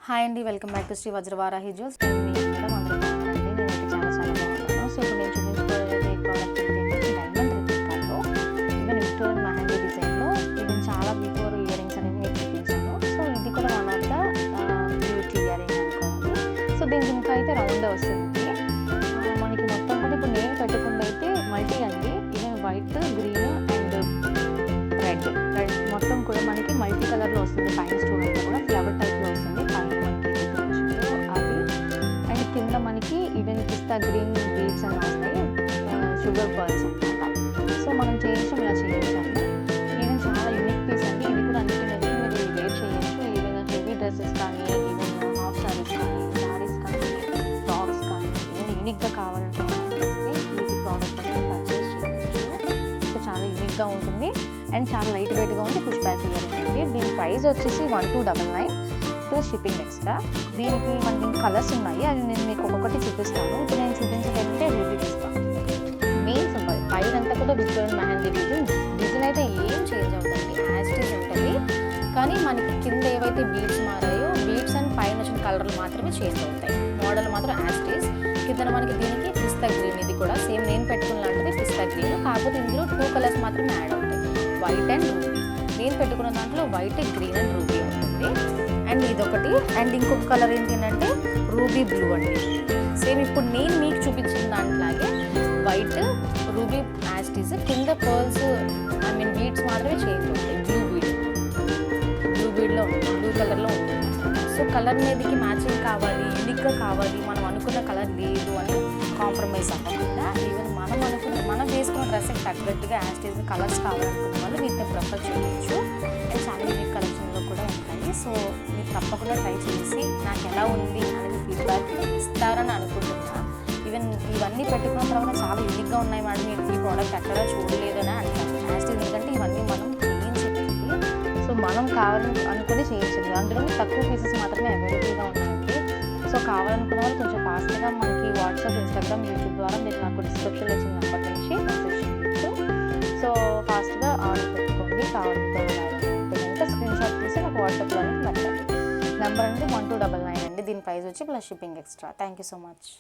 Hi అండి, welcome back to Shri Vajravarahi juice. Madam అందరూ బాగున్నారండి. నేనైతే చాలా బాగున్నాను. సో ఇప్పుడు నేను చూపించుకోవడానికి ప్రోడక్ట్ ఏంటంటే డైమండ్ రిప్లికాలో ఈవెన్ విక్టోరియన్ మెహందీ డిజైన్లో ఈవెన్ చాలా బిఫోర్ ఇయర్ రింగ్స్ అనేది నేను చూపించాను. సో ఇది కూడా one of the beauty ear ring అనుకోవాలి. సో దీనికి ఇంకా అయితే రౌండ్ వస్తుంది. మనకి మొత్తం కూడా ఇప్పుడు నేను పెట్టుకుంది అయితే మల్టీ అండి. Even white, green and red మొత్తం కూడా మనకి మల్టీ కలర్లో వస్తుంది. పైన స్టూడెంట్లో కూడా ఫ్లవర్ టైప్లో వస్తుంది. పైన మనకి అది అండ్ కింద మనకి ఈవెన్ పిస్తా గ్రీన్ బీడ్స్ అని వస్తాయి, షుగర్ పర్ల్స్ అనమాట. సో మనం చేయించాం, ఇలా చేయించాము. ఈవెన్ చాలా యూనిక్ పీస్ అండి. ఇది కూడా అన్నిటి మీద మీరు వేర్ చేయొచ్చు. ఈవెన్ హెవీ డ్రెస్సెస్ కానీ, ఈవెన్ హాఫ్ సారీస్ కానీ, శారీస్ కానీ, ఫ్రాక్స్ కానీ, ఈవెన్ యూనిక్గా కావాలంటే ఈ ప్రోడక్ట్ అనేది పర్చేస్ చేయొచ్చు. సో చాలా యూనిక్గా ఉంటుంది అండ్ చాలా లైట్ వెయిట్గా ఉంది. పుష్ బ్యాక్ ఇయర్ అండి. దీని ప్రైస్ వచ్చేసి 1299 ప్లస్ షిప్పింగ్ ఎక్స్ట్రా. దీనికి మనకి కలర్స్ ఉన్నాయి, అది నేను మీకు ఒక్కొక్కటి చూపిస్తాను. ఇప్పుడు నేను చూపించేటంటే రూబీ పిస్తా మెయిన్ సింబల్. పైన అంతా కూడా విక్టోరియన్ మెహందీ డిజైన్ అయితే ఏం చేంజ్ అవుతుంది, యాస్టీస్ ఉంటుంది. కానీ మనకి కింద ఏవైతే బీడ్స్ మారాయో బీడ్స్ అండ్ పైన వచ్చిన కలర్లు మాత్రమే చేంజ్ అవుతాయి. మోడల్ మాత్రం యాస్టీస్. కింద మనకి దీనికి పిస్తా గ్రీన్, ఇది కూడా సేమ్ నేను పెట్టుకున్న లాంటిది పిస్తా గ్రీన్. కాకపోతే ఇందులో 2 కలర్స్ మాత్రమే యాడ్ అవుతాయి, వైట్ అండ్ రూబీ. నేను పెట్టుకున్న దాంట్లో వైట్, గ్రీన్ అండ్ రూబీ ఉంటుంది. అండ్ ఇదొకటి. అండ్ ఇంకొక కలర్ ఏంటంటే రూబీ బ్లూ అండి. సేమ్ ఇప్పుడు నేను మీకు చూపించిన దాంట్లాగే వైట్, రూబీ యాస్టీస్. కింద పర్ల్స్ బీడ్స్ మాత్రమే చేంజ్ అవుతాయి. బ్లూ బీడ్లో బ్లూ కలర్లో ఉంటుంది. సో కలర్ మీదకి మ్యాచింగ్ కావాలి, యూనిక్గా కావాలి, మనం అనుకున్న కలర్ లేదు అని కాంప్రమైజ్ అవ్వకుండా ఈవెన్ మనం వేసుకున్న డ్రెస్కి తగ్గట్టుగా యాస్టీస్ కలర్స్ కావాలనుకున్న వాళ్ళు వీటిని ప్రిఫర్ చేయవచ్చు. అండ్ చాలా యూనిక్ కలెక్షన్లో కూడా ఉంటాయి. సో మీరు తప్పకుండా ట్రై చేసి నాకు ఎలా ఉంది అనేది ఫీడ్బ్యాక్ ఇస్తారని అనుకుంటున్నా. ఈవెన్ ఇవన్నీ పెట్టుకున్న తర్వాత చాలా యూనిక్గా ఉన్నాయి మేడం, మీరు ఈ ప్రోడక్ట్ ఎక్కడా చూడలేదని అంటారు. యాస్టీస్ ఎందుకంటే ఇవన్నీ మనం చేయించింది, సో మనం కావాలని అనుకుని చేయించింది. అందులో తక్కువ పీసెస్ మాత్రమే అవైలబుల్గా ఉన్నాయండి. సో కావాలనుకున్న వాళ్ళు కొంచెం ఫాస్ట్గా మనకి వాట్సాప్, ఇన్స్టాగ్రామ్, యూట్యూబ్ ద్వారా మీరు నాకు డిస్క్రిప్షన్లో వచ్చిన నెంబర్ నుంచి మెసేజ్ చేయొచ్చు. సో ఫాస్ట్గా ఆర్డర్ పెట్టుకోండి. కావాలనుకున్న కనుక స్క్రీన్ షాట్ తీసి నాకు వాట్సాప్లో పెట్టండి. నెంబర్ అనేది 1299 అండి. దీని ప్రైస్ వచ్చి plus shipping extra. Thank you so much.